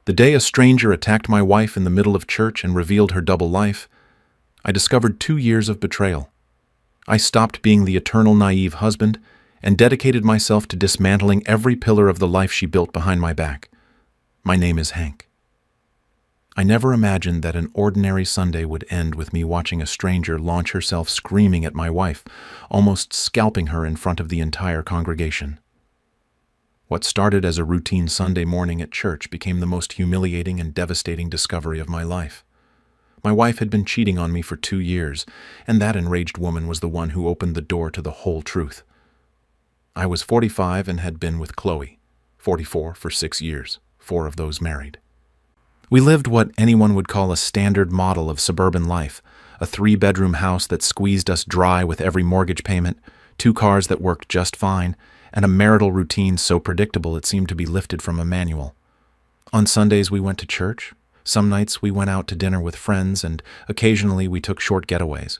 The day a stranger attacked my wife in the middle of church and revealed her double life, I discovered 2 years of betrayal. I stopped being the eternal naive husband and dedicated myself to dismantling every pillar of the life she built behind my back. My name is Hank. I never imagined that an ordinary Sunday would end with me watching a stranger launch herself screaming at my wife, almost scalping her in front of the entire congregation. What started as a routine Sunday morning at church became the most humiliating and devastating discovery of my life. My wife had been cheating on me for 2 years, and that enraged woman was the one who opened the door to the whole truth. I was 45 and had been with Chloe, 44, for 6 years, 4 of those married. We lived what anyone would call a standard model of suburban life, a 3-bedroom house that squeezed us dry with every mortgage payment, 2 cars that worked just fine, and a marital routine so predictable it seemed to be lifted from a manual. On Sundays we went to church, some nights we went out to dinner with friends, and occasionally we took short getaways.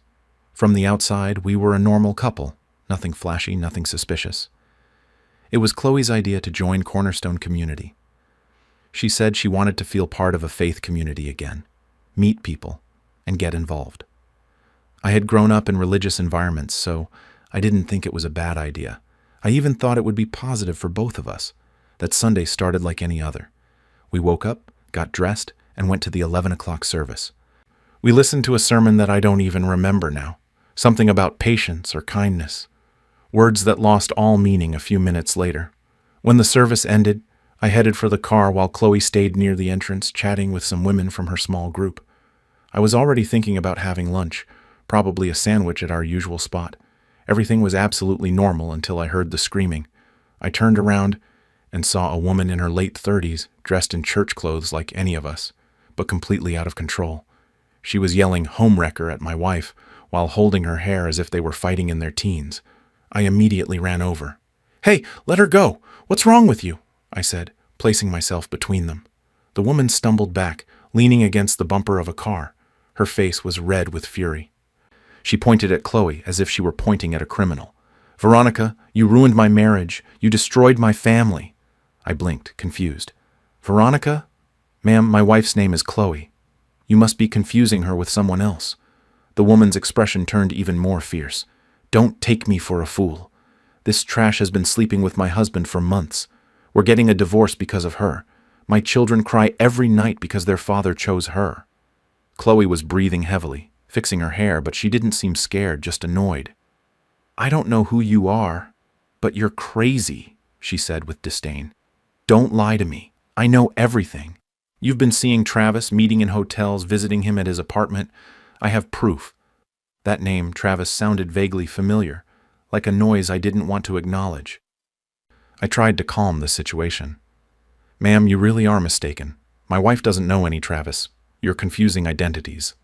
From the outside, we were a normal couple, nothing flashy, nothing suspicious. It was Chloe's idea to join Cornerstone Community. She said she wanted to feel part of a faith community again, meet people, and get involved. I had grown up in religious environments, so I didn't think it was a bad idea. I even thought it would be positive for both of us, that Sunday started like any other. We woke up, got dressed, and went to the 11 o'clock service. We listened to a sermon that I don't even remember now, something about patience or kindness, words that lost all meaning a few minutes later. When the service ended, I headed for the car while Chloe stayed near the entrance, chatting with some women from her small group. I was already thinking about having lunch, probably a sandwich at our usual spot. Everything was absolutely normal until I heard the screaming. I turned around and saw a woman in her late 30s, dressed in church clothes like any of us, but completely out of control. She was yelling "homewrecker" at my wife while holding her hair as if they were fighting in their teens. I immediately ran over. "Hey, let her go! What's wrong with you?" I said, placing myself between them. The woman stumbled back, leaning against the bumper of a car. Her face was red with fury. She pointed at Chloe as if she were pointing at a criminal. "Veronica, you ruined my marriage. You destroyed my family." I blinked, confused. "Veronica? Ma'am, my wife's name is Chloe. You must be confusing her with someone else." The woman's expression turned even more fierce. "Don't take me for a fool. This trash has been sleeping with my husband for months. We're getting a divorce because of her. My children cry every night because their father chose her." Chloe was breathing heavily, fixing her hair, but she didn't seem scared, just annoyed. "I don't know who you are, but you're crazy," she said with disdain. "Don't lie to me. I know everything. You've been seeing Travis, meeting in hotels, visiting him at his apartment. I have proof." That name, Travis, sounded vaguely familiar, like a noise I didn't want to acknowledge. I tried to calm the situation. "Ma'am, you really are mistaken. My wife doesn't know any Travis. You're confusing identities."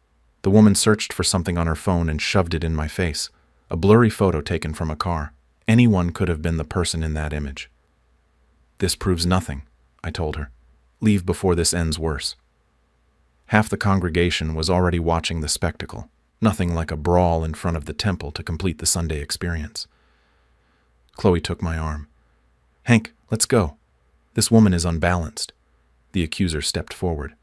The woman searched for something on her phone and shoved it in my face. A blurry photo taken from a car. Anyone could have been the person in that image. "This proves nothing," I told her. "Leave before this ends worse." Half the congregation was already watching the spectacle, nothing like a brawl in front of the temple to complete the Sunday experience. Chloe took my arm. "Hank, let's go. This woman is unbalanced." The accuser stepped forward.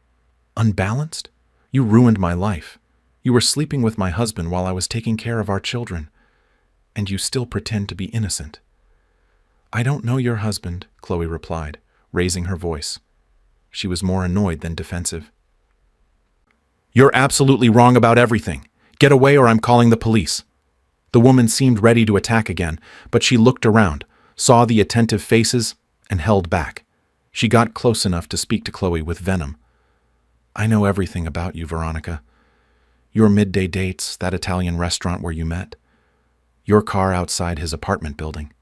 "Unbalanced? You ruined my life. You were sleeping with my husband while I was taking care of our children, and you still pretend to be innocent." "I don't know your husband," Chloe replied, raising her voice. She was more annoyed than defensive. "You're absolutely wrong about everything. Get away or I'm calling the police." The woman seemed ready to attack again, but she looked around, saw the attentive faces, and held back. She got close enough to speak to Chloe with venom. "I know everything about you, Veronica. Your midday dates, that Italian restaurant where you met, your car outside his apartment building.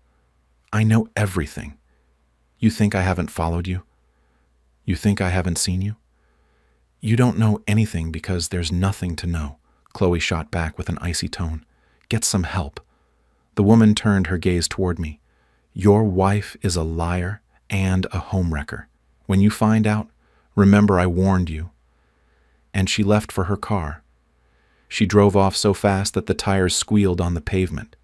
I know everything. You think I haven't followed you? You think I haven't seen you? You don't know anything because there's nothing to know," Chloe shot back with an icy tone. "Get some help." The woman turned her gaze toward me. "Your wife is a liar and a homewrecker. When you find out, remember I warned you." And she left for her car. She drove off so fast that the tires squealed on the pavement.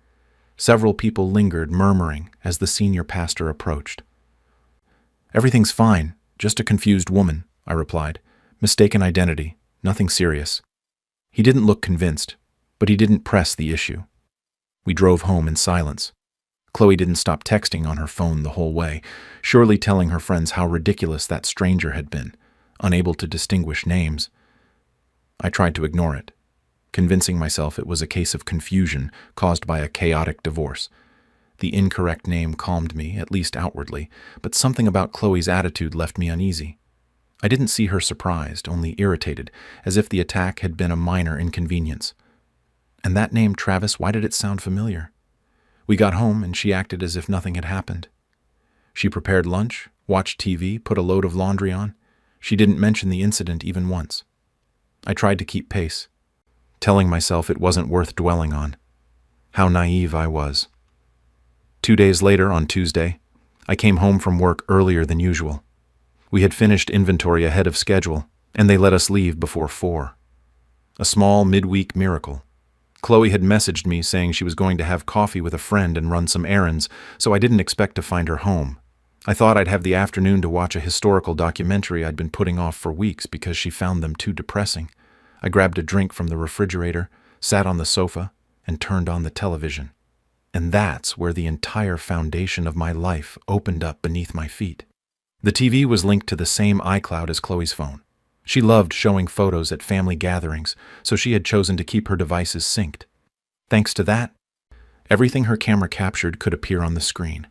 Several people lingered, murmuring, as the senior pastor approached. "Everything's fine, just a confused woman," I replied. Mistaken identity, nothing serious. He didn't look convinced, but he didn't press the issue. We drove home in silence. Chloe didn't stop texting on her phone the whole way, surely telling her friends how ridiculous that stranger had been, unable to distinguish names. I tried to ignore it, convincing myself it was a case of confusion caused by a chaotic divorce. The incorrect name calmed me, at least outwardly, but something about Chloe's attitude left me uneasy. I didn't see her surprised, only irritated, as if the attack had been a minor inconvenience. And that name, Travis, why did it sound familiar? We got home, and she acted as if nothing had happened. She prepared lunch, watched TV, put a load of laundry on. She didn't mention the incident even once. I tried to keep pace, telling myself it wasn't worth dwelling on. How naive I was. 2 days later, on Tuesday, I came home from work earlier than usual. We had finished inventory ahead of schedule, and they let us leave before 4. A small midweek miracle. Chloe had messaged me saying she was going to have coffee with a friend and run some errands, so I didn't expect to find her home. I thought I'd have the afternoon to watch a historical documentary I'd been putting off for weeks because she found them too depressing. I grabbed a drink from the refrigerator, sat on the sofa, and turned on the television. And that's where the entire foundation of my life opened up beneath my feet. The TV was linked to the same iCloud as Chloe's phone. She loved showing photos at family gatherings, so she had chosen to keep her devices synced. Thanks to that, everything her camera captured could appear on the screen.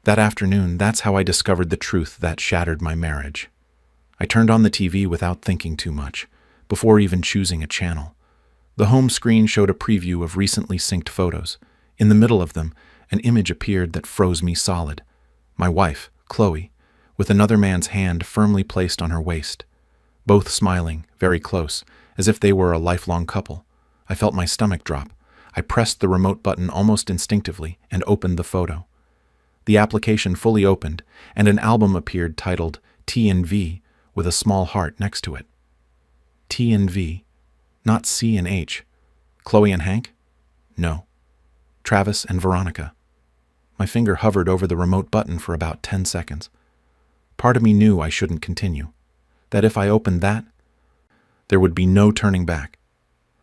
That afternoon, that's how I discovered the truth that shattered my marriage. I turned on the TV without thinking too much, before even choosing a channel. The home screen showed a preview of recently synced photos. In the middle of them, an image appeared that froze me solid. My wife, Chloe, with another man's hand firmly placed on her waist. Both smiling, very close, as if they were a lifelong couple. I felt my stomach drop. I pressed the remote button almost instinctively and opened the photo. The application fully opened, and an album appeared titled T&V with a small heart next to it. T&V, not C and H. Chloe and Hank? No. Travis and Veronica. My finger hovered over the remote button for about 10 seconds. Part of me knew I shouldn't continue, that if I opened that, there would be no turning back.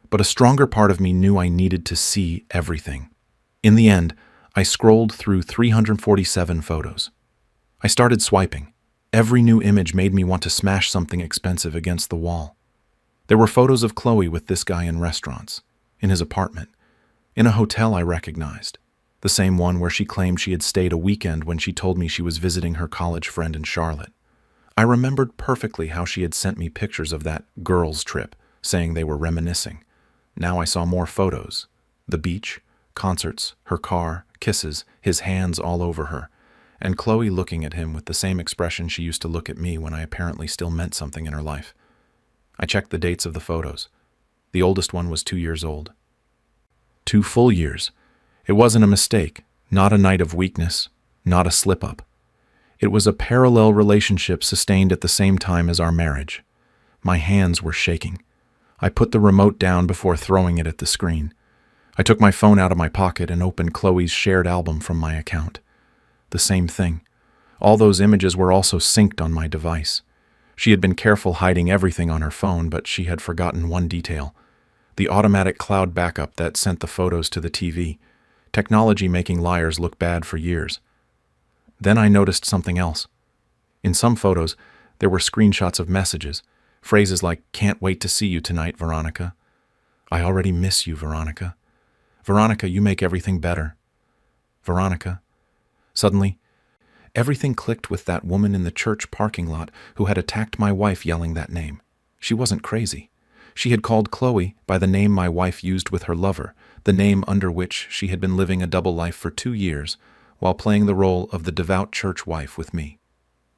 But a stronger part of me knew I needed to see everything. In the end, I scrolled through 347 photos. I started swiping. Every new image made me want to smash something expensive against the wall. There were photos of Chloe with this guy in restaurants, in his apartment, in a hotel I recognized, the same one where she claimed she had stayed a weekend when she told me she was visiting her college friend in Charlotte. I remembered perfectly how she had sent me pictures of that girls' trip, saying they were reminiscing. Now I saw more photos. The beach, concerts, her car, kisses, his hands all over her, and Chloe looking at him with the same expression she used to look at me when I apparently still meant something in her life. I checked the dates of the photos. The oldest one was 2 years old. 2 full years. It wasn't a mistake, not a night of weakness, not a slip-up. It was a parallel relationship sustained at the same time as our marriage. My hands were shaking. I put the remote down before throwing it at the screen. I took my phone out of my pocket and opened Chloe's shared album from my account. The same thing. All those images were also synced on my device. She had been careful hiding everything on her phone, but she had forgotten one detail: the automatic cloud backup that sent the photos to the TV. Technology making liars look bad for years. Then I noticed something else. In some photos, there were screenshots of messages, phrases like, "Can't wait to see you tonight, Veronica." "I already miss you, Veronica." "Veronica, you make everything better." Veronica. Suddenly, everything clicked with that woman in the church parking lot who had attacked my wife yelling that name. She wasn't crazy. She had called Chloe by the name my wife used with her lover, the name under which she had been living a double life for 2 years, while playing the role of the devout church wife with me.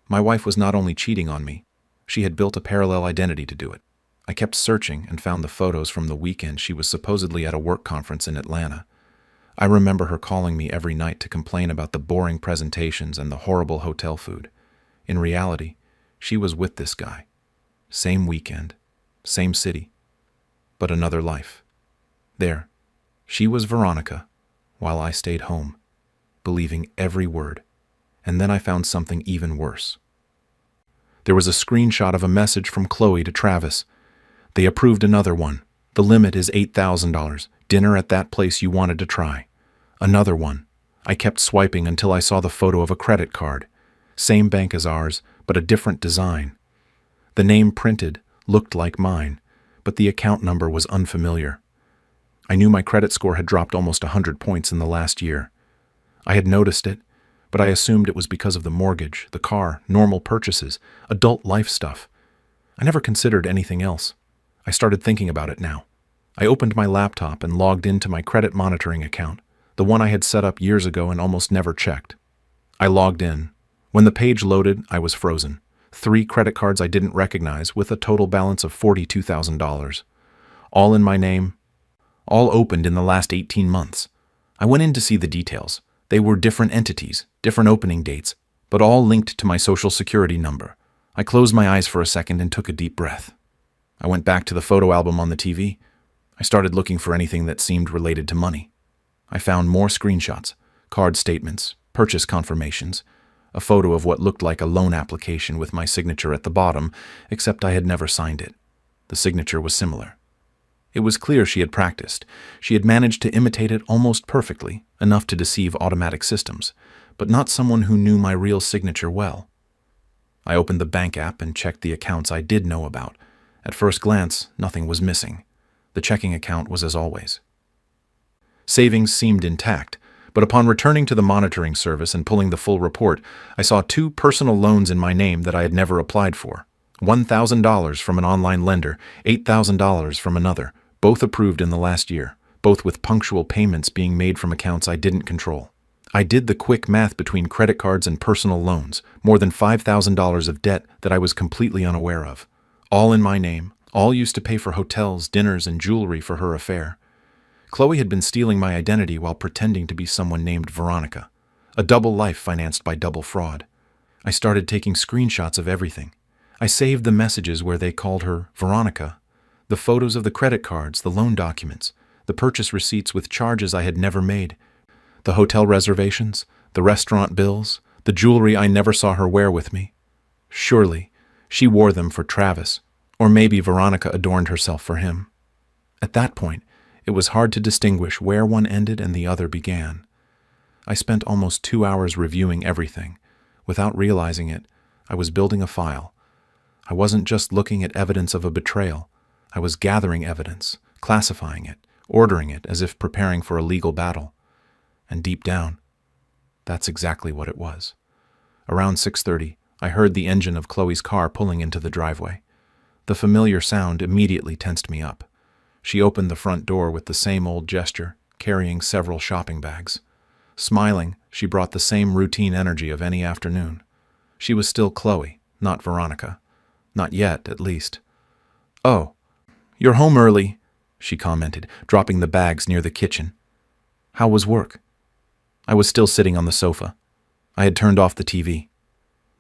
My wife was not only cheating on me, she had built a parallel identity to do it. I kept searching and found the photos from the weekend she was supposedly at a work conference in Atlanta. I remember her calling me every night to complain about the boring presentations and the horrible hotel food. In reality, she was with this guy. Same weekend, same city, but another life. There, she was Veronica, while I stayed home, believing every word. And then I found something even worse. There was a screenshot of a message from Chloe to Travis. They approved another one. The limit is $8,000. Dinner at that place you wanted to try. Another one. I kept swiping until I saw the photo of a credit card. Same bank as ours, but a different design. The name printed looked like mine, but the account number was unfamiliar. I knew my credit score had dropped almost 100 points in the last year. I had noticed it, but I assumed it was because of the mortgage, the car, normal purchases, adult life stuff. I never considered anything else. I started thinking about it now. I opened my laptop and logged into my credit monitoring account, the one I had set up years ago and almost never checked. I logged in. When the page loaded, I was frozen. 3 credit cards I didn't recognize with a total balance of $42,000. All in my name, all opened in the last 18 months. I went in to see the details. They were different entities, different opening dates, but all linked to my social security number. I closed my eyes for a second and took a deep breath. I went back to the photo album on the TV. I started looking for anything that seemed related to money. I found more screenshots, card statements, purchase confirmations, a photo of what looked like a loan application with my signature at the bottom, except I had never signed it. The signature was similar. It was clear she had practiced. She had managed to imitate it almost perfectly, enough to deceive automatic systems, but not someone who knew my real signature well. I opened the bank app and checked the accounts I did know about. At first glance, nothing was missing. The checking account was as always. Savings seemed intact, but upon returning to the monitoring service and pulling the full report, I saw 2 personal loans in my name that I had never applied for. $1,000 from an online lender, $8,000 from another, both approved in the last year, both with punctual payments being made from accounts I didn't control. I did the quick math between credit cards and personal loans, more than $5,000 of debt that I was completely unaware of. All in my name, all used to pay for hotels, dinners, and jewelry for her affair. Chloe had been stealing my identity while pretending to be someone named Veronica. A double life financed by double fraud. I started taking screenshots of everything. I saved the messages where they called her Veronica, the photos of the credit cards, the loan documents, the purchase receipts with charges I had never made, the hotel reservations, the restaurant bills, the jewelry I never saw her wear with me. Surely, she wore them for Travis, or maybe Veronica adorned herself for him. At that point, it was hard to distinguish where one ended and the other began. I spent almost 2 hours reviewing everything. Without realizing it, I was building a file. I wasn't just looking at evidence of a betrayal. I was gathering evidence, classifying it, ordering it as if preparing for a legal battle. And deep down, that's exactly what it was. Around 6:30, I heard the engine of Chloe's car pulling into the driveway. The familiar sound immediately tensed me up. She opened the front door with the same old gesture, carrying several shopping bags. Smiling, she brought the same routine energy of any afternoon. She was still Chloe, not Veronica. Not yet, at least. "Oh, you're home early," she commented, dropping the bags near the kitchen. "How was work?" I was still sitting on the sofa. I had turned off the TV.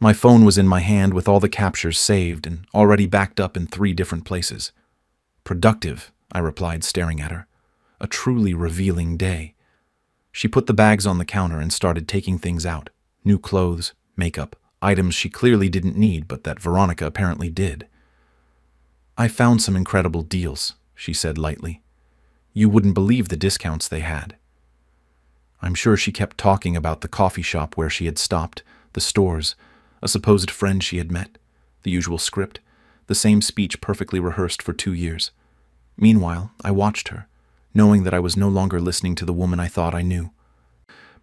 My phone was in my hand with all the captures saved and already backed up in 3 different places. "Productive," I replied, staring at her. "A truly revealing day." She put the bags on the counter and started taking things out. New clothes, makeup, items she clearly didn't need but that Veronica apparently did. "I found some incredible deals," she said lightly. "You wouldn't believe the discounts they had." I'm sure she kept talking about the coffee shop where she had stopped, the stores, a supposed friend she had met, the usual script, the same speech perfectly rehearsed for 2 years. Meanwhile, I watched her, knowing that I was no longer listening to the woman I thought I knew,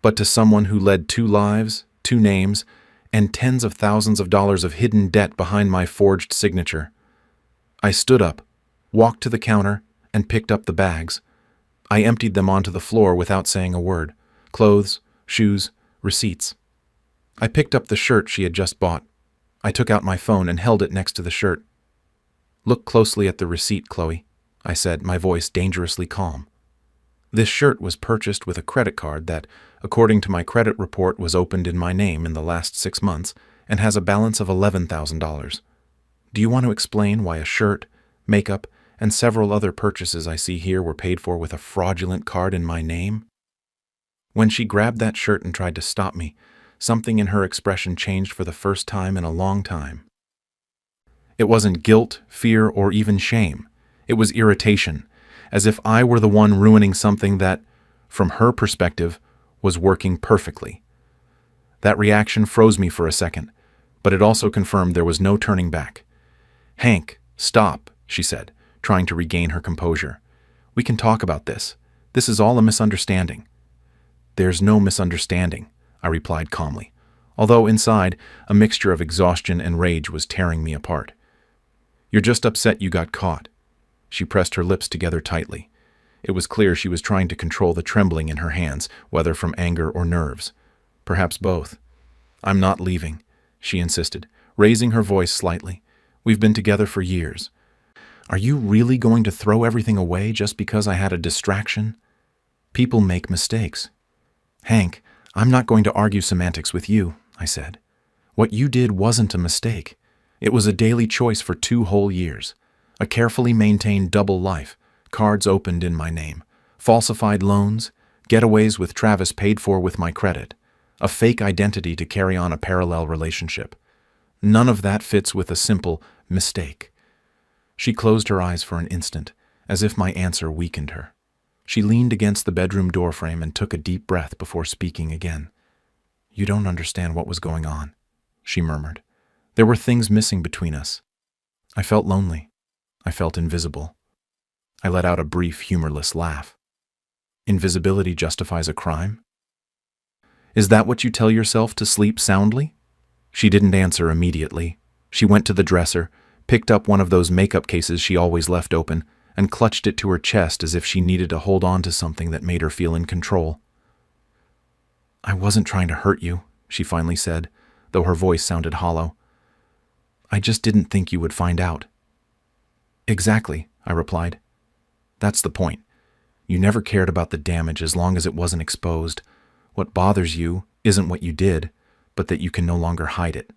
but to someone who led 2 lives, 2 names, and tens of thousands of dollars of hidden debt behind my forged signature. I stood up, walked to the counter, and picked up the bags. I emptied them onto the floor without saying a word. Clothes, shoes, receipts. I picked up the shirt she had just bought. I took out my phone and held it next to the shirt. "Look closely at the receipt, Chloe," I said, my voice dangerously calm. This shirt was purchased with a credit card that, according to my credit report, was opened in my name in the last 6 months and has a balance of $11,000. Do you want to explain why a shirt, makeup, and several other purchases I see here were paid for with a fraudulent card in my name? When she grabbed that shirt and tried to stop me, something in her expression changed for the first time in a long time. It wasn't guilt, fear, or even shame. It was irritation, as if I were the one ruining something that, from her perspective, was working perfectly. That reaction froze me for a second, but it also confirmed there was no turning back. "Hank, stop," she said, trying to regain her composure. "We can talk about this. This is all a misunderstanding." "There's no misunderstanding," I replied calmly, although inside, a mixture of exhaustion and rage was tearing me apart. "You're just upset you got caught." She pressed her lips together tightly. It was clear she was trying to control the trembling in her hands, whether from anger or nerves. Perhaps both. "I'm not leaving," she insisted, raising her voice slightly. "We've been together for years. Are you really going to throw everything away just because I had a distraction? People make mistakes." "Hank, I'm not going to argue semantics with you," I said. "What you did wasn't a mistake. It was a daily choice for 2 whole years. A carefully maintained double life, cards opened in my name, falsified loans, getaways with Travis paid for with my credit, a fake identity to carry on a parallel relationship. None of that fits with a simple mistake." She closed her eyes for an instant, as if my answer weakened her. She leaned against the bedroom doorframe and took a deep breath before speaking again. "You don't understand what was going on," she murmured. "There were things missing between us. I felt lonely. I felt invisible." I let out a brief, humorless laugh. "Invisibility justifies a crime? Is that what you tell yourself to sleep soundly?" She didn't answer immediately. She went to the dresser, picked up one of those makeup cases she always left open, and clutched it to her chest as if she needed to hold on to something that made her feel in control. "I wasn't trying to hurt you," she finally said, though her voice sounded hollow. "I just didn't think you would find out." "Exactly," I replied. "That's the point. You never cared about the damage as long as it wasn't exposed. What bothers you isn't what you did, but that you can no longer hide it."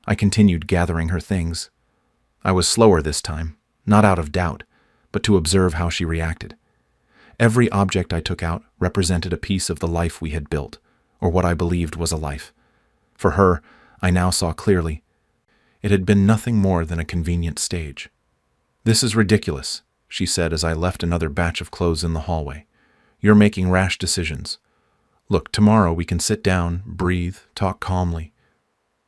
I continued gathering her things. I was slower this time, not out of doubt, but to observe how she reacted. Every object I took out represented a piece of the life we had built, or what I believed was a life. For her, I now saw clearly. It had been nothing more than a convenient stage. "This is ridiculous," she said as I left another batch of clothes in the hallway. "You're making rash decisions. Look, tomorrow we can sit down, breathe, talk calmly."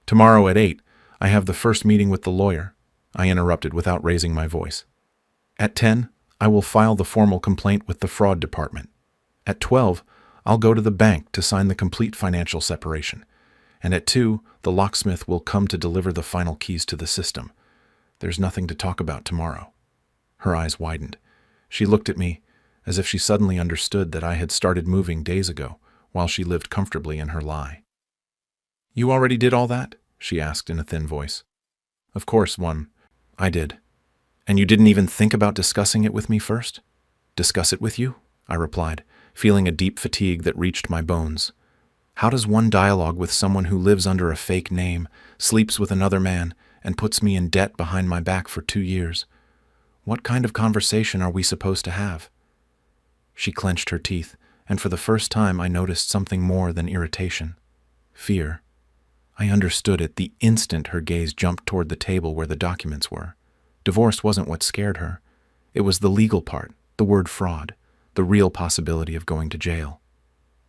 "Tomorrow at 8, I have the first meeting with the lawyer," I interrupted without raising my voice. "At 10, I will file the formal complaint with the fraud department. At 12, I'll go to the bank to sign the complete financial separation. And at 2, the locksmith will come to deliver the final keys to the system. There's nothing to talk about tomorrow." Her eyes widened. She looked at me as if she suddenly understood that I had started moving days ago while she lived comfortably in her lie. "You already did all that?" she asked in a thin voice. "Of course, I did. And you didn't even think about discussing it with me first?" "Discuss it with you?" I replied, feeling a deep fatigue that reached my bones. How does one dialogue with someone who lives under a fake name, sleeps with another man, and puts me in debt behind my back for 2 years? What kind of conversation are we supposed to have? She clenched her teeth, and for the first time I noticed something more than irritation. Fear. I understood it the instant her gaze jumped toward the table where the documents were. Divorce wasn't what scared her. It was the legal part, the word fraud, the real possibility of going to jail.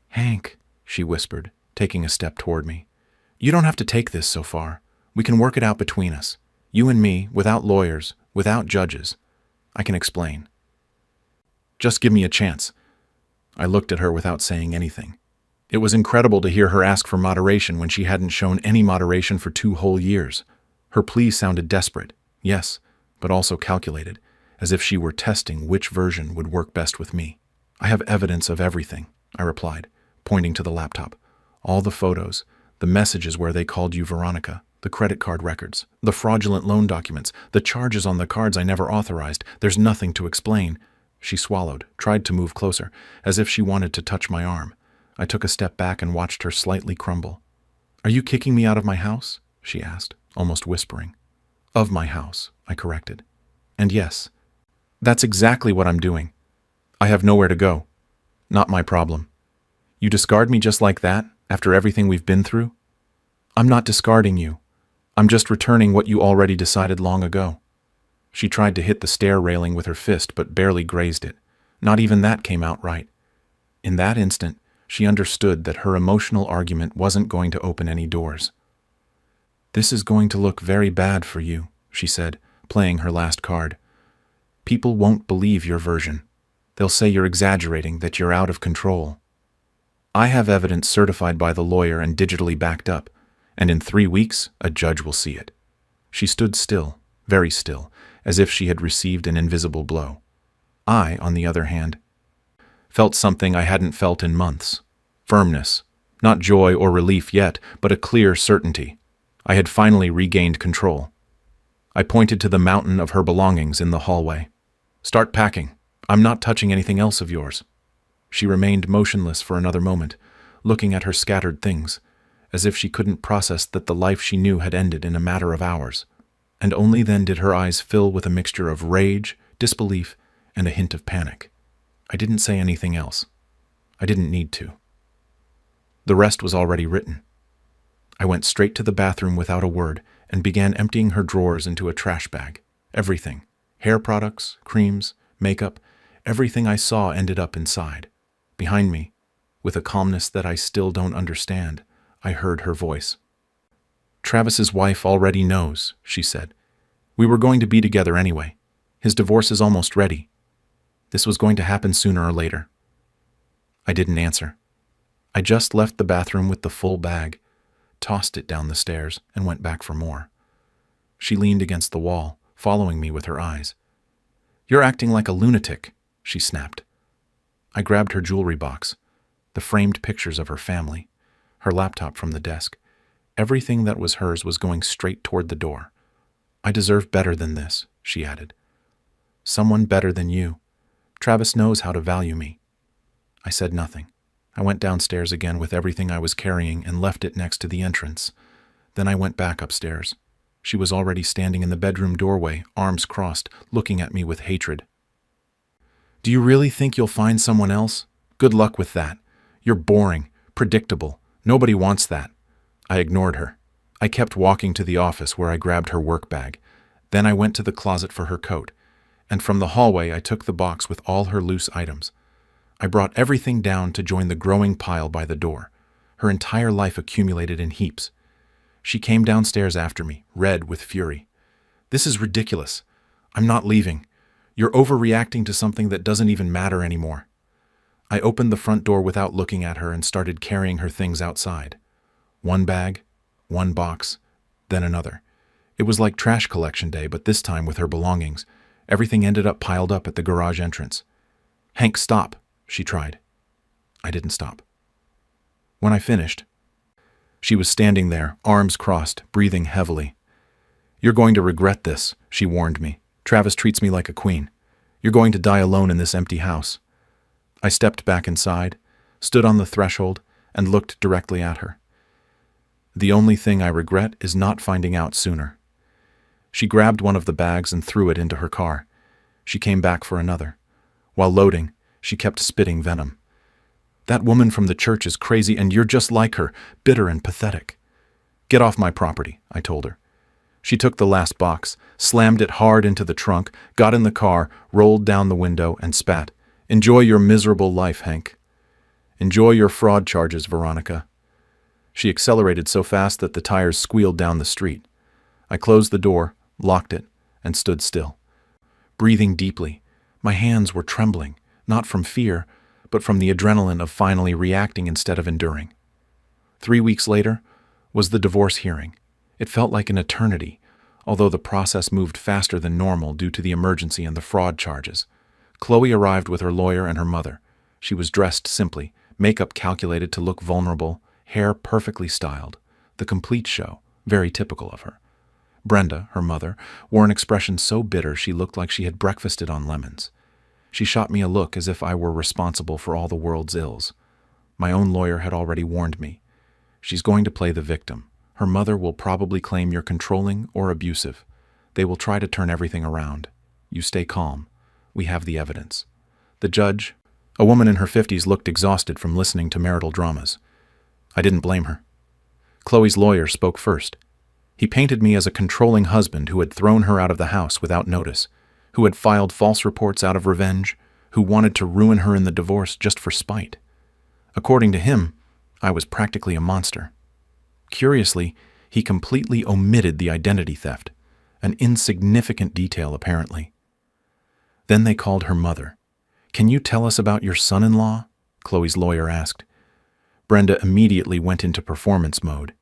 "Hank," she whispered, taking a step toward me. "You don't have to take this so far. We can work it out between us. You and me, without lawyers, without judges. I can explain. Just give me a chance." I looked at her without saying anything. It was incredible to hear her ask for moderation when she hadn't shown any moderation for 2 whole years. Her plea sounded desperate, yes, but also calculated, as if she were testing which version would work best with me. "I have evidence of everything," I replied, pointing to the laptop. "All the photos, the messages where they called you Veronica, the credit card records, the fraudulent loan documents, the charges on the cards I never authorized. There's nothing to explain." She swallowed, tried to move closer, as if she wanted to touch my arm. I took a step back and watched her slightly crumble. "Are you kicking me out of my house?" she asked, almost whispering. "Of my house," I corrected. "And yes, that's exactly what I'm doing. I have nowhere to go. Not my problem. You discard me just like that, after everything we've been through?" "I'm not discarding you. I'm just returning what you already decided long ago. She tried to hit the stair railing with her fist but barely grazed it. Not even that came out right. In that instant, she understood that her emotional argument wasn't going to open any doors. "This is going to look very bad for you," she said, playing her last card. "People won't believe your version. They'll say you're exaggerating, that you're out of control. I have evidence certified by the lawyer and digitally backed up, and in 3 weeks, a judge will see it." She stood still, very still, as if she had received an invisible blow. I, on the other hand, felt something I hadn't felt in months. Firmness. Not joy or relief yet, but a clear certainty. I had finally regained control. I pointed to the mountain of her belongings in the hallway. "Start packing. I'm not touching anything else of yours." She remained motionless for another moment, looking at her scattered things, as if she couldn't process that the life she knew had ended in a matter of hours. And only then did her eyes fill with a mixture of rage, disbelief, and a hint of panic. I didn't say anything else. I didn't need to. The rest was already written. I went straight to the bathroom without a word and began emptying her drawers into a trash bag. Everything. Hair products, creams, makeup, everything I saw ended up inside. Behind me, with a calmness that I still don't understand, I heard her voice. "Travis's wife already knows," she said. "We were going to be together anyway. His divorce is almost ready. This was going to happen sooner or later." I didn't answer. I just left the bathroom with the full bag, tossed it down the stairs, and went back for more. She leaned against the wall, following me with her eyes. "You're acting like a lunatic," she snapped. I grabbed her jewelry box, the framed pictures of her family, her laptop from the desk. Everything that was hers was going straight toward the door. "I deserve better than this," she added. "Someone better than you. Travis knows how to value me." I said nothing. I went downstairs again with everything I was carrying and left it next to the entrance. Then I went back upstairs. She was already standing in the bedroom doorway, arms crossed, looking at me with hatred. "Do you really think you'll find someone else? Good luck with that. You're boring, predictable. Nobody wants that." I ignored her. I kept walking to the office where I grabbed her work bag. Then I went to the closet for her coat, and from the hallway I took the box with all her loose items. I brought everything down to join the growing pile by the door. Her entire life accumulated in heaps. She came downstairs after me, red with fury. "This is ridiculous. I'm not leaving. You're overreacting to something that doesn't even matter anymore." I opened the front door without looking at her and started carrying her things outside. One bag, one box, then another. It was like trash collection day, but this time with her belongings. Everything ended up piled up at the garage entrance. "Hank, stop," she tried. I didn't stop. When I finished, she was standing there, arms crossed, breathing heavily. "You're going to regret this," she warned me. "Travis treats me like a queen. You're going to die alone in this empty house." I stepped back inside, stood on the threshold, and looked directly at her. "The only thing I regret is not finding out sooner." She grabbed one of the bags and threw it into her car. She came back for another. While loading, she kept spitting venom. "That woman from the church is crazy, and you're just like her, bitter and pathetic." "Get off my property," I told her. She took the last box, slammed it hard into the trunk, got in the car, rolled down the window, and spat. "Enjoy your miserable life, Hank. Enjoy your fraud charges, Veronica." She accelerated so fast that the tires squealed down the street. I closed the door, locked it, and stood still, breathing deeply. My hands were trembling, not from fear, but from the adrenaline of finally reacting instead of enduring. 3 weeks later was the divorce hearing. It felt like an eternity, although the process moved faster than normal due to the emergency and the fraud charges. Chloe arrived with her lawyer and her mother. She was dressed simply, makeup calculated to look vulnerable, hair perfectly styled. The complete show, very typical of her. Brenda, her mother, wore an expression so bitter she looked like she had breakfasted on lemons. She shot me a look as if I were responsible for all the world's ills. My own lawyer had already warned me. "She's going to play the victim. Her mother will probably claim you're controlling or abusive. They will try to turn everything around. You stay calm. We have the evidence." The judge, a woman in her 50s, looked exhausted from listening to marital dramas. I didn't blame her. Chloe's lawyer spoke first. He painted me as a controlling husband who had thrown her out of the house without notice, who had filed false reports out of revenge, who wanted to ruin her in the divorce just for spite. According to him, I was practically a monster. Curiously, he completely omitted the identity theft, an insignificant detail apparently. Then they called her mother. "Can you tell us about your son-in-law?" Chloe's lawyer asked. Brenda immediately went into performance mode.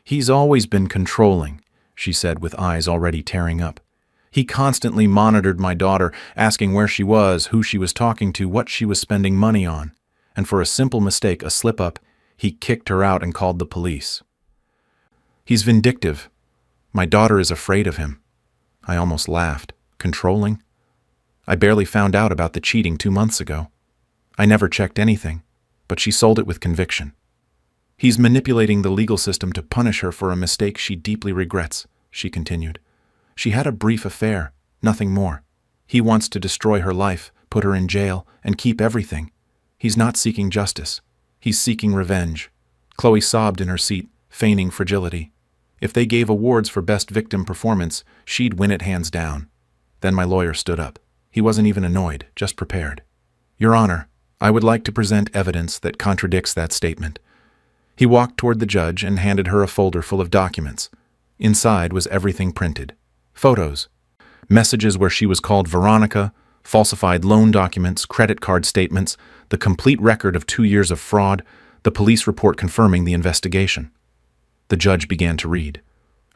"He's always been controlling," she said with eyes already tearing up. "He constantly monitored my daughter, asking where she was, who she was talking to, what she was spending money on. And for a simple mistake, a slip-up, he kicked her out and called the police. He's vindictive. My daughter is afraid of him." I almost laughed. Controlling? I barely found out about the cheating 2 months ago. I never checked anything, but she sold it with conviction. "He's manipulating the legal system to punish her for a mistake she deeply regrets," she continued. "She had a brief affair, nothing more. He wants to destroy her life, put her in jail, and keep everything. He's not seeking justice. He's seeking revenge." Chloe sobbed in her seat, feigning fragility. If they gave awards for best victim performance, she'd win it hands down. Then my lawyer stood up. He wasn't even annoyed, just prepared. "Your Honor, I would like to present evidence that contradicts that statement." He walked toward the judge and handed her a folder full of documents. Inside was everything printed. Photos, messages where she was called Veronica, falsified loan documents, credit card statements, the complete record of 2 years of fraud, the police report confirming the investigation. The judge began to read.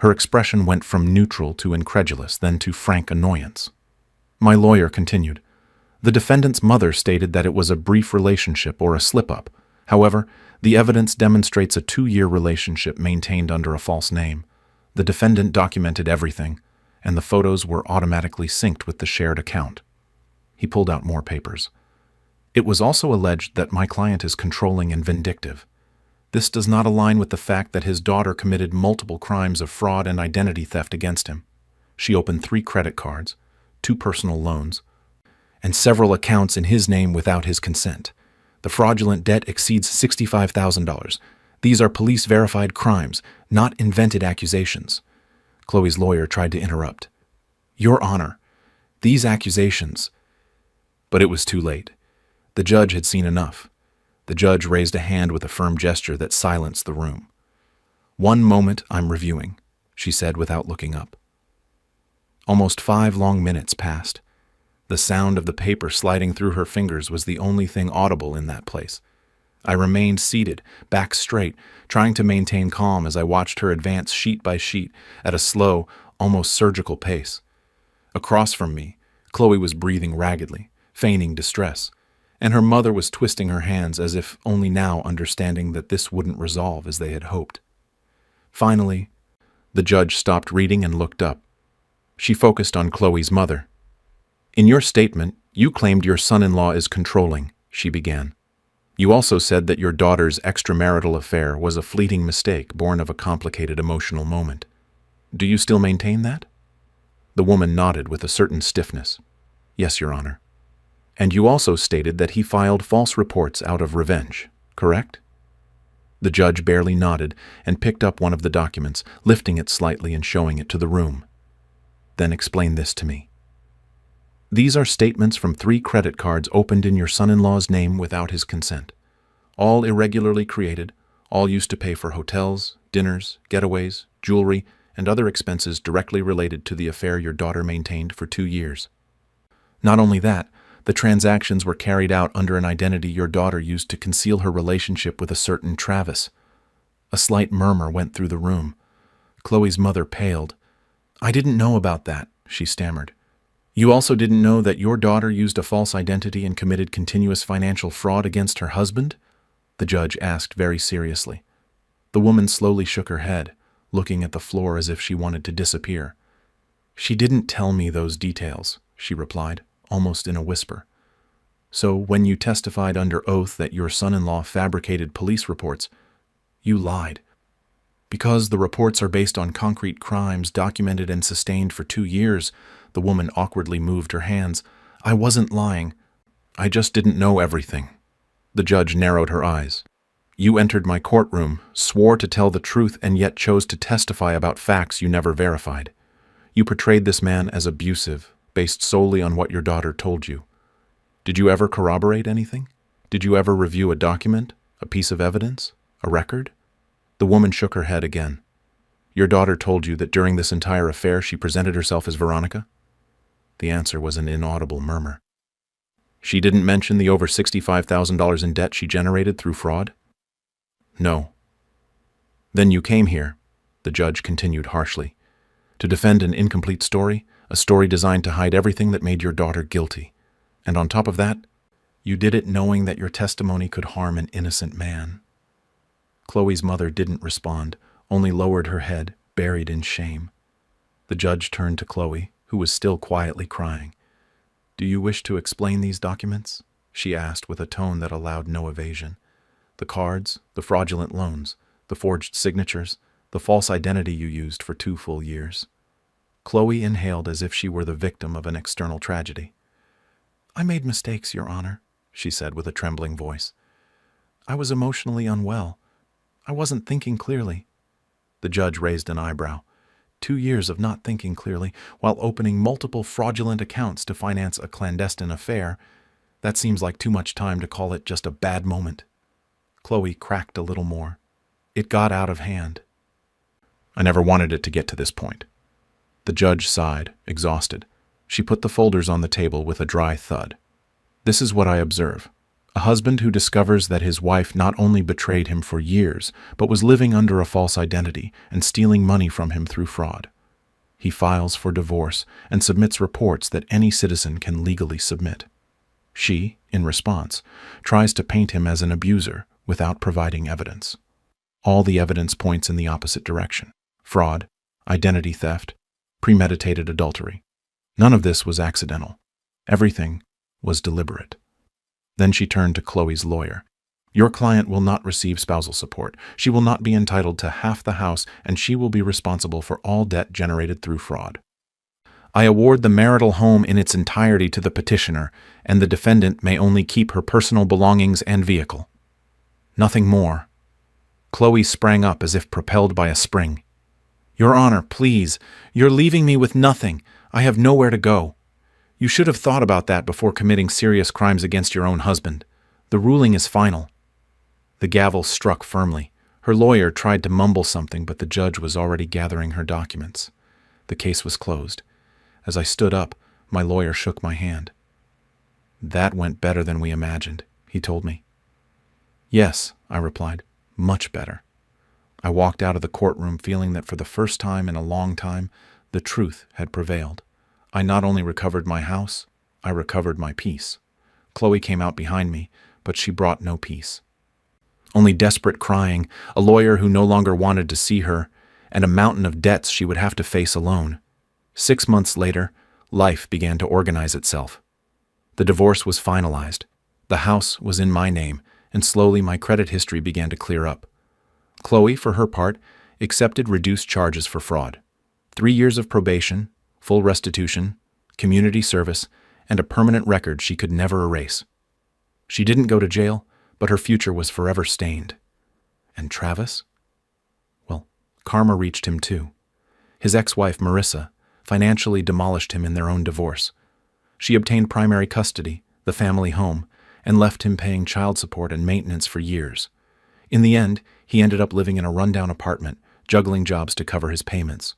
Her expression went from neutral to incredulous, then to frank annoyance. My lawyer continued. The defendant's mother stated that it was a brief relationship or a slip-up. However, the evidence demonstrates a 2-year relationship maintained under a false name. The defendant documented everything, and the photos were automatically synced with the shared account. He pulled out more papers. It was also alleged that my client is controlling and vindictive. This does not align with the fact that his daughter committed multiple crimes of fraud and identity theft against him. She opened 3 credit cards, 2 personal loans, and several accounts in his name without his consent. The fraudulent debt exceeds $65,000. These are police-verified crimes, not invented accusations. Chloe's lawyer tried to interrupt. "Your Honor, these accusations..." But it was too late. The judge had seen enough. The judge raised a hand with a firm gesture that silenced the room. "One moment, I'm reviewing," she said without looking up. Almost 5 long minutes passed. The sound of the paper sliding through her fingers was the only thing audible in that place. I remained seated, back straight, trying to maintain calm as I watched her advance sheet by sheet at a slow, almost surgical pace. Across from me, Chloe was breathing raggedly, feigning distress, and her mother was twisting her hands as if only now understanding that this wouldn't resolve as they had hoped. Finally, the judge stopped reading and looked up. She focused on Chloe's mother. "In your statement, you claimed your son-in-law is controlling," she began. "You also said that your daughter's extramarital affair was a fleeting mistake born of a complicated emotional moment. Do you still maintain that?" The woman nodded with a certain stiffness. "Yes, Your Honor." "And you also stated that he filed false reports out of revenge, correct?" The judge barely nodded and picked up one of the documents, lifting it slightly and showing it to the room. "Then explain this to me." "These are statements from 3 credit cards opened in your son-in-law's name without his consent. All irregularly created, all used to pay for hotels, dinners, getaways, jewelry, and other expenses directly related to the affair your daughter maintained for 2 years. Not only that, the transactions were carried out under an identity your daughter used to conceal her relationship with a certain Travis." A slight murmur went through the room. Chloe's mother paled. "I didn't know about that," she stammered. "You also didn't know that your daughter used a false identity and committed continuous financial fraud against her husband?" the judge asked very seriously. The woman slowly shook her head, looking at the floor as if she wanted to disappear. "She didn't tell me those details," she replied, almost in a whisper. "So when you testified under oath that your son-in-law fabricated police reports, you lied. Because the reports are based on concrete crimes documented and sustained for 2 years, the woman awkwardly moved her hands. "I wasn't lying. I just didn't know everything." The judge narrowed her eyes. You entered my courtroom, swore to tell the truth, and yet chose to testify about facts you never verified. You portrayed this man as abusive, based solely on what your daughter told you. Did you ever corroborate anything? Did you ever review a document, a piece of evidence, a record? The woman shook her head again. Your daughter told you that during this entire affair she presented herself as Veronica? The answer was an inaudible murmur. She didn't mention the over $65,000 in debt she generated through fraud? No. Then you came here, the judge continued harshly, to defend an incomplete story, a story designed to hide everything that made your daughter guilty. And on top of that, you did it knowing that your testimony could harm an innocent man. Chloe's mother didn't respond, only lowered her head, buried in shame. The judge turned to Chloe, who was still quietly crying. Do you wish to explain these documents? She asked with a tone that allowed no evasion. The cards, the fraudulent loans, the forged signatures, the false identity you used for 2 full years. Chloe inhaled as if she were the victim of an external tragedy. I made mistakes, Your Honor, she said with a trembling voice. I was emotionally unwell. I wasn't thinking clearly. The judge raised an eyebrow. 2 years of not thinking clearly while opening multiple fraudulent accounts to finance a clandestine affair. That seems like too much time to call it just a bad moment. Chloe cracked a little more. It got out of hand. I never wanted it to get to this point. The judge sighed, exhausted. She put the folders on the table with a dry thud. This is what I observe. A husband who discovers that his wife not only betrayed him for years, but was living under a false identity and stealing money from him through fraud. He files for divorce and submits reports that any citizen can legally submit. She, in response, tries to paint him as an abuser without providing evidence. All the evidence points in the opposite direction: fraud, identity theft, premeditated adultery. None of this was accidental. Everything was deliberate. Then she turned to Chloe's lawyer. Your client will not receive spousal support. She will not be entitled to half the house, and she will be responsible for all debt generated through fraud. I award the marital home in its entirety to the petitioner, and the defendant may only keep her personal belongings and vehicle. Nothing more. Chloe sprang up as if propelled by a spring. Your Honor, please, you're leaving me with nothing. I have nowhere to go. You should have thought about that before committing serious crimes against your own husband. The ruling is final. The gavel struck firmly. Her lawyer tried to mumble something, but the judge was already gathering her documents. The case was closed. As I stood up, my lawyer shook my hand. That went better than we imagined, he told me. Yes, I replied, much better. I walked out of the courtroom feeling that for the first time in a long time, the truth had prevailed. I not only recovered my house, I recovered my peace. Chloe came out behind me, but she brought no peace. Only desperate crying, a lawyer who no longer wanted to see her, and a mountain of debts she would have to face alone. 6 months later, life began to organize itself. The divorce was finalized. The house was in my name, and slowly my credit history began to clear up. Chloe, for her part, accepted reduced charges for fraud. 3 years of probation, full restitution, community service, and a permanent record she could never erase. She didn't go to jail, but her future was forever stained. And Travis? Well, karma reached him too. His ex-wife, Marissa, financially demolished him in their own divorce. She obtained primary custody, the family home, and left him paying child support and maintenance for years. In the end, he ended up living in a rundown apartment, juggling jobs to cover his payments.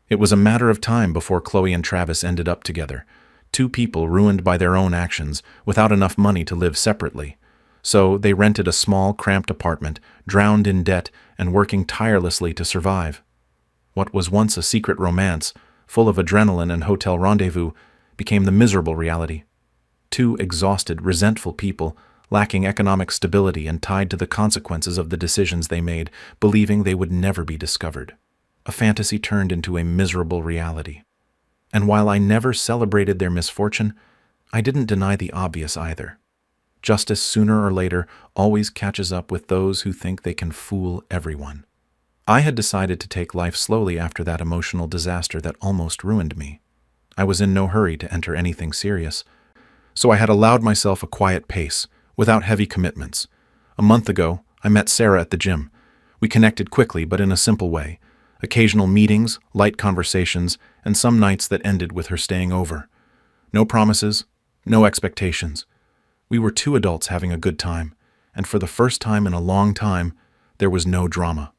It was a matter of time before Chloe and Travis ended up together, 2 people ruined by their own actions, without enough money to live separately. So they rented a small, cramped apartment, drowned in debt, and working tirelessly to survive. What was once a secret romance, full of adrenaline and hotel rendezvous, became the miserable reality. 2 exhausted, resentful people, lacking economic stability and tied to the consequences of the decisions they made, believing they would never be discovered. A fantasy turned into a miserable reality. And while I never celebrated their misfortune, I didn't deny the obvious either. Justice, sooner or later, always catches up with those who think they can fool everyone. I had decided to take life slowly after that emotional disaster that almost ruined me. I was in no hurry to enter anything serious, so I had allowed myself a quiet pace, without heavy commitments. A month ago, I met Sarah at the gym. We connected quickly, but in a simple way. Occasional meetings, light conversations, and some nights that ended with her staying over. No promises, no expectations. We were two adults having a good time, and for the first time in a long time, there was no drama.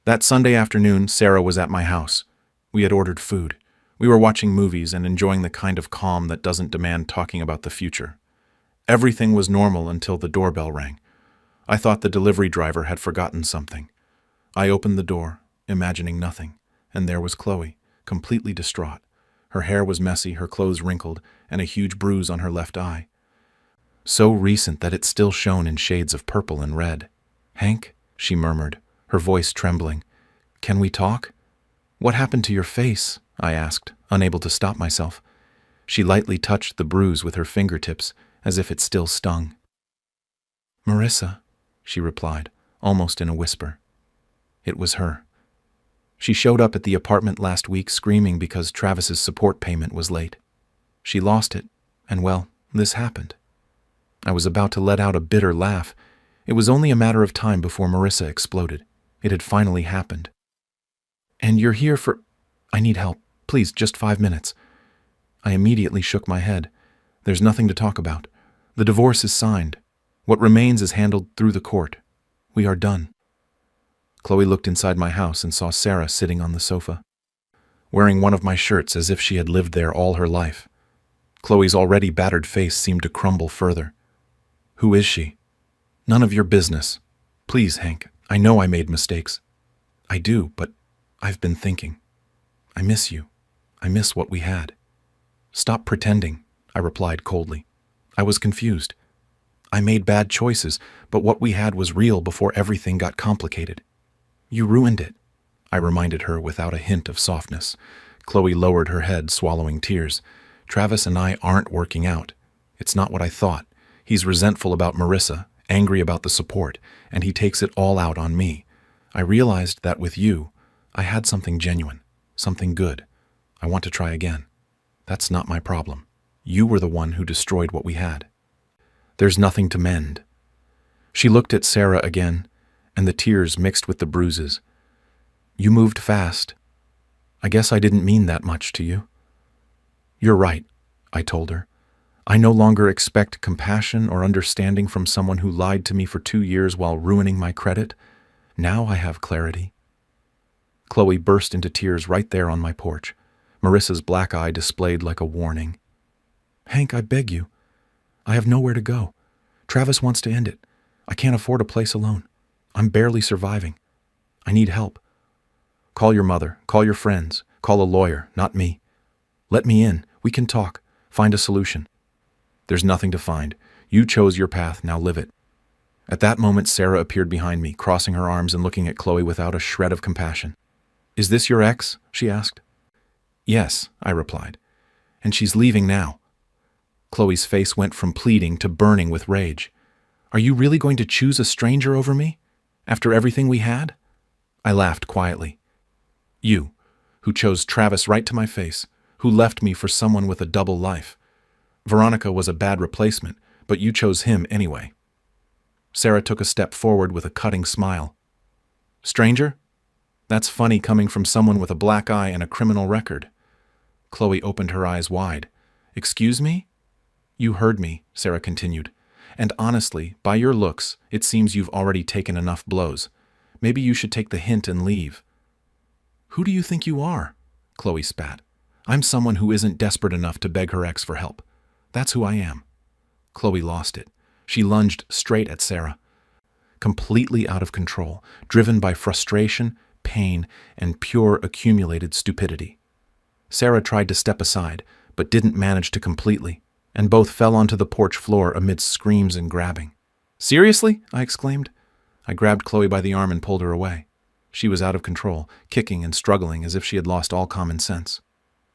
That Sunday afternoon, Sarah was at my house. We had ordered food. We were watching movies and enjoying the kind of calm that doesn't demand talking about the future. Everything was normal until the doorbell rang. I thought the delivery driver had forgotten something. I opened the door, imagining nothing, and there was Chloe, completely distraught. Her hair was messy, her clothes wrinkled, and a huge bruise on her left eye. So recent that it still shone in shades of purple and red. "Hank," she murmured, her voice trembling. "Can we talk?" "What happened to your face?" I asked, unable to stop myself. She lightly touched the bruise with her fingertips, as if it still stung. "Marissa," she replied, almost in a whisper. It was her. She showed up at the apartment last week screaming because Travis's support payment was late. She lost it, and well, this happened. I was about to let out a bitter laugh. It was only a matter of time before Marissa exploded. It had finally happened. "And you're here for—" "I need help. Please, just 5 minutes." I immediately shook my head. "There's nothing to talk about. The divorce is signed. What remains is handled through the court. We are done." Chloe looked inside my house and saw Sarah sitting on the sofa, wearing one of my shirts as if she had lived there all her life. Chloe's already battered face seemed to crumble further. "Who is she?" "None of your business. Please, Hank, I know I made mistakes." "I do, but I've been thinking. I miss you. I miss what we had." "Stop pretending," I replied coldly. I was confused. I made bad choices, but what we had was real before everything got complicated. "You ruined it," I reminded her without a hint of softness. Chloe lowered her head, swallowing tears. "Travis and I aren't working out. It's not what I thought. He's resentful about Marissa, angry about the support, and he takes it all out on me. I realized that with you, I had something genuine, something good. I want to try again. That's not my problem. You were the one who destroyed what we had. There's nothing to mend." She looked at Sarah again, and the tears mixed with the bruises. "You moved fast. I guess I didn't mean that much to you." "You're right," I told her. "I no longer expect compassion or understanding from someone who lied to me for 2 years while ruining my credit. Now I have clarity." Chloe burst into tears right there on my porch, Marissa's black eye displayed like a warning. "Hank, I beg you. I have nowhere to go. Travis wants to end it. I can't afford a place alone. I'm barely surviving. I need help. Call your mother, call your friends, call a lawyer, not me. Let me in. We can talk, find a solution." "There's nothing to find. You chose your path, now live it." At that moment, Sarah appeared behind me, crossing her arms and looking at Chloe without a shred of compassion. "Is this your ex?" she asked. "Yes," I replied. "And she's leaving now." Chloe's face went from pleading to burning with rage. "Are you really going to choose a stranger over me? After everything we had?" I laughed quietly. "You, who chose Travis right to my face, who left me for someone with a double life. Veronica was a bad replacement, but you chose him anyway." Sarah took a step forward with a cutting smile. "Stranger? That's funny coming from someone with a black eye and a criminal record." Chloe opened her eyes wide. "Excuse me?" "You heard me," Sarah continued. "And honestly, by your looks, it seems you've already taken enough blows. Maybe you should take the hint and leave." "Who do you think you are?" Chloe spat. "I'm someone who isn't desperate enough to beg her ex for help. That's who I am." Chloe lost it. She lunged straight at Sarah, completely out of control, driven by frustration, pain, and pure accumulated stupidity. Sarah tried to step aside, but didn't manage to completely, and both fell onto the porch floor amidst screams and grabbing. "Seriously?" I exclaimed. I grabbed Chloe by the arm and pulled her away. She was out of control, kicking and struggling as if she had lost all common sense.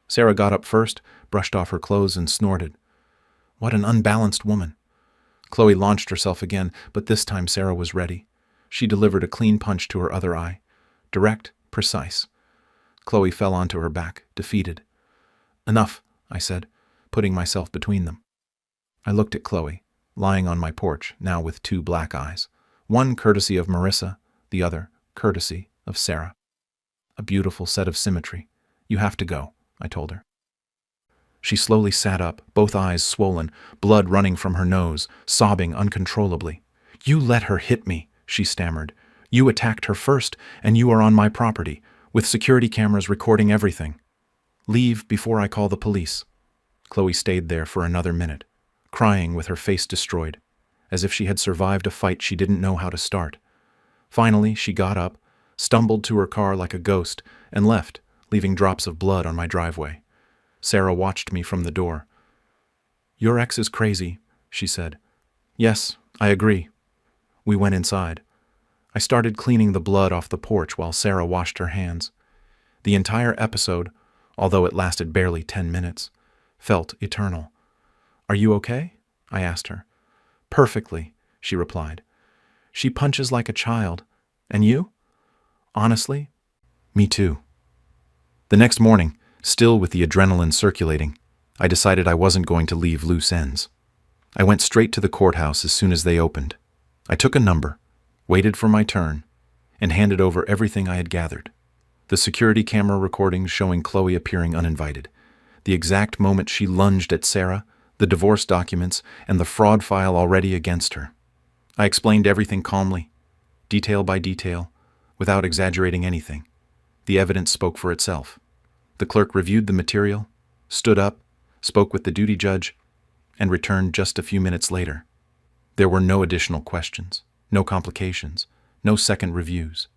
Sarah got up first, brushed off her clothes, and snorted. "What an unbalanced woman." Chloe launched herself again, but this time Sarah was ready. She delivered a clean punch to her other eye. Direct, precise. Chloe fell onto her back, defeated. "Enough," I said, putting myself between them. I looked at Chloe, lying on my porch, now with 2 black eyes, One courtesy of Marissa, the other courtesy of Sarah. A beautiful set of symmetry. You have to go, I told her. She slowly sat up, both eyes swollen, blood running from her nose, sobbing uncontrollably. You let her hit me, she stammered. You attacked her first, and you are on my property, with security cameras recording everything. Leave before I call the police. Chloe stayed there for another minute, crying with her face destroyed, as if she had survived a fight she didn't know how to start. Finally, she got up, stumbled to her car like a ghost, and left, leaving drops of blood on my driveway. Sarah watched me from the door. Your ex is crazy, she said. Yes, I agree. We went inside. I started cleaning the blood off the porch while Sarah washed her hands. The entire episode, although it lasted barely 10 minutes, felt eternal. Are you okay? I asked her. Perfectly, she replied. She punches like a child. And you? Honestly, me too. The next morning, still with the adrenaline circulating, I decided I wasn't going to leave loose ends. I went straight to the courthouse as soon as they opened. I took a number, waited for my turn, and handed over everything I had gathered. The security camera recordings showing Chloe appearing uninvited, the exact moment she lunged at Sarah, the divorce documents, and the fraud file already against her. I explained everything calmly, detail by detail, without exaggerating anything. The evidence spoke for itself. The clerk reviewed the material, stood up, spoke with the duty judge, and returned just a few minutes later. There were no additional questions, no complications, no second reviews.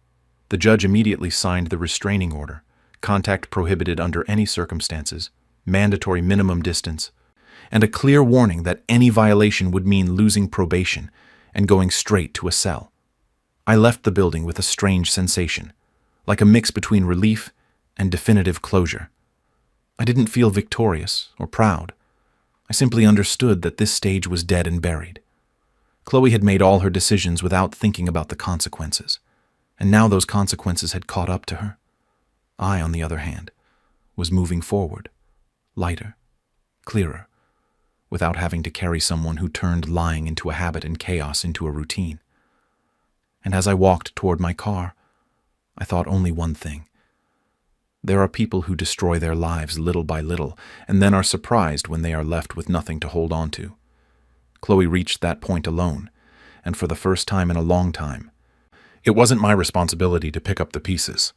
The judge immediately signed the restraining order, contact prohibited under any circumstances, mandatory minimum distance, and a clear warning that any violation would mean losing probation and going straight to a cell. I left the building with a strange sensation, like a mix between relief and definitive closure. I didn't feel victorious or proud. I simply understood that this stage was dead and buried. Chloe had made all her decisions without thinking about the consequences, and now those consequences had caught up to her. I, on the other hand, was moving forward, lighter, clearer, without having to carry someone who turned lying into a habit and chaos into a routine. And as I walked toward my car, I thought only one thing. There are people who destroy their lives little by little and then are surprised when they are left with nothing to hold on to. Chloe reached that point alone, and for the first time in a long time, it wasn't my responsibility to pick up the pieces.